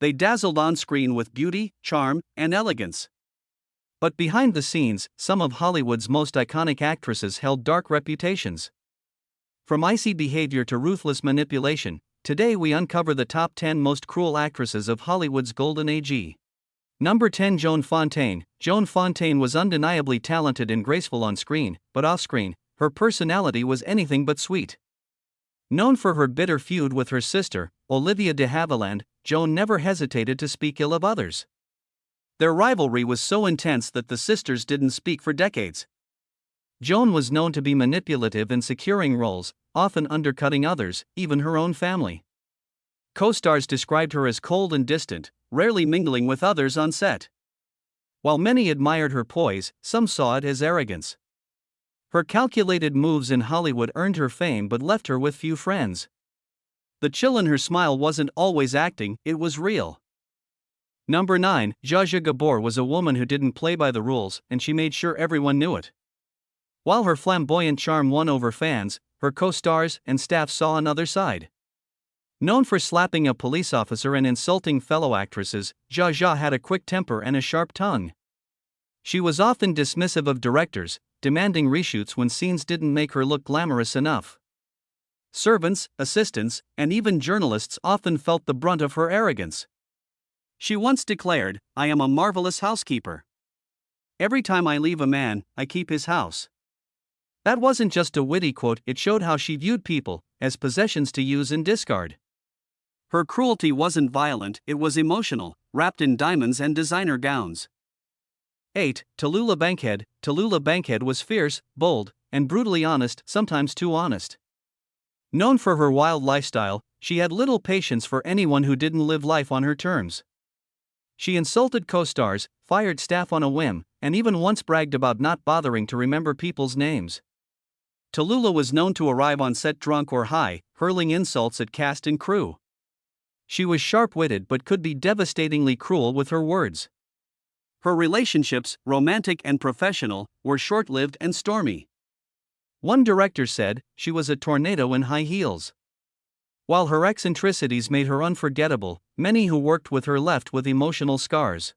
They dazzled on screen with beauty, charm, and elegance. But behind the scenes, some of Hollywood's most iconic actresses held dark reputations. From icy behavior to ruthless manipulation, today we uncover the top 10 most cruel actresses of Hollywood's golden age. Number 10. Joan Fontaine. Joan Fontaine was undeniably talented and graceful on screen, but off-screen, her personality was anything but sweet. Known for her bitter feud with her sister, Olivia de Havilland, Joan never hesitated to speak ill of others. Their rivalry was so intense that the sisters didn't speak for decades. Joan was known to be manipulative in securing roles, often undercutting others, even her own family. Co-stars described her as cold and distant, rarely mingling with others on set. While many admired her poise, some saw it as arrogance. Her calculated moves in Hollywood earned her fame but left her with few friends. The chill in her smile wasn't always acting, it was real. Number 9. Zsa Zsa Gabor was a woman who didn't play by the rules, and she made sure everyone knew it. While her flamboyant charm won over fans, her co-stars and staff saw another side. Known for slapping a police officer and insulting fellow actresses, Zsa Zsa had a quick temper and a sharp tongue. She was often dismissive of directors, demanding reshoots when scenes didn't make her look glamorous enough. Servants, assistants, and even journalists often felt the brunt of her arrogance. She once declared, "I am a marvelous housekeeper. Every time I leave a man, I keep his house." That wasn't just a witty quote, it showed how she viewed people, as possessions to use and discard. Her cruelty wasn't violent, it was emotional, wrapped in diamonds and designer gowns. 8. Tallulah Bankhead. Tallulah Bankhead was fierce, bold, and brutally honest, sometimes too honest. Known for her wild lifestyle, she had little patience for anyone who didn't live life on her terms. She insulted co-stars, fired staff on a whim, and even once bragged about not bothering to remember people's names. Tallulah was known to arrive on set drunk or high, hurling insults at cast and crew. She was sharp-witted but could be devastatingly cruel with her words. Her relationships, romantic and professional, were short-lived and stormy. One director said, she was a tornado in high heels. While her eccentricities made her unforgettable, many who worked with her left with emotional scars.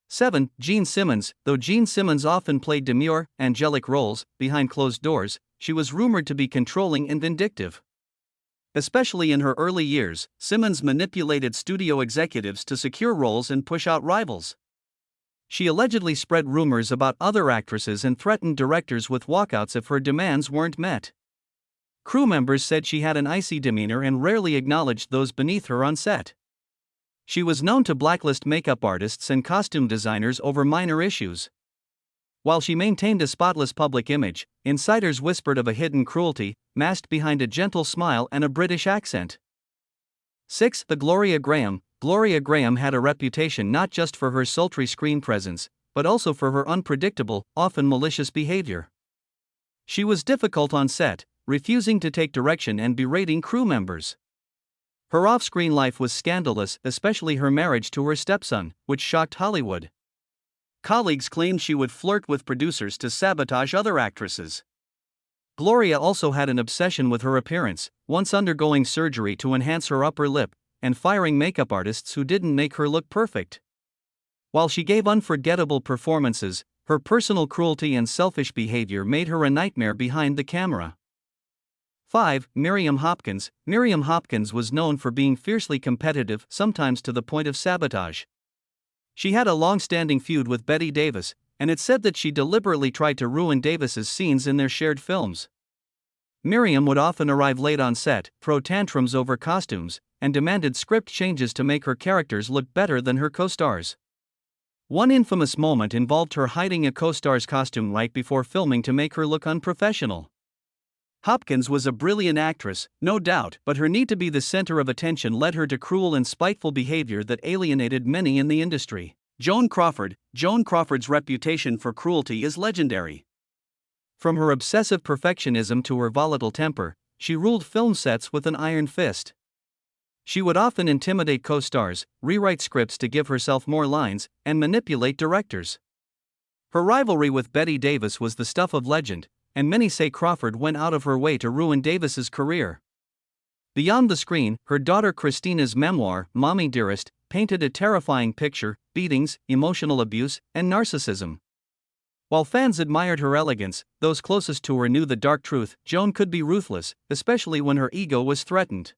7. Jean Simmons. Though Jean Simmons often played demure, angelic roles, behind closed doors, she was rumored to be controlling and vindictive. Especially in her early years, Simmons manipulated studio executives to secure roles and push out rivals. She allegedly spread rumors about other actresses and threatened directors with walkouts if her demands weren't met. Crew members said she had an icy demeanor and rarely acknowledged those beneath her on set. She was known to blacklist makeup artists and costume designers over minor issues. While she maintained a spotless public image, insiders whispered of a hidden cruelty, masked behind a gentle smile and a British accent. 6. Gloria Graham. Gloria Graham had a reputation not just for her sultry screen presence, but also for her unpredictable, often malicious behavior. She was difficult on set, refusing to take direction and berating crew members. Her off-screen life was scandalous, especially her marriage to her stepson, which shocked Hollywood. Colleagues claimed she would flirt with producers to sabotage other actresses. Gloria also had an obsession with her appearance, once undergoing surgery to enhance her upper lip, and firing makeup artists who didn't make her look perfect. While she gave unforgettable performances, her personal cruelty and selfish behavior made her a nightmare behind the camera. 5. Miriam Hopkins. Miriam Hopkins was known for being fiercely competitive, sometimes to the point of sabotage. She had a long-standing feud with Bette Davis, and it's said that she deliberately tried to ruin Davis's scenes in their shared films. Miriam would often arrive late on set, throw tantrums over costumes, and demanded script changes to make her characters look better than her co-stars. One infamous moment involved her hiding a co-star's costume right before filming to make her look unprofessional. Hopkins was a brilliant actress, no doubt, but her need to be the center of attention led her to cruel and spiteful behavior that alienated many in the industry. Joan Crawford. Joan Crawford's reputation for cruelty is legendary. From her obsessive perfectionism to her volatile temper, she ruled film sets with an iron fist. She would often intimidate co-stars, rewrite scripts to give herself more lines, and manipulate directors. Her rivalry with Bette Davis was the stuff of legend, and many say Crawford went out of her way to ruin Davis's career. Beyond the screen, her daughter Christina's memoir, Mommy Dearest, painted a terrifying picture: beatings, emotional abuse, and narcissism. While fans admired her elegance, those closest to her knew the dark truth: Joan could be ruthless, especially when her ego was threatened.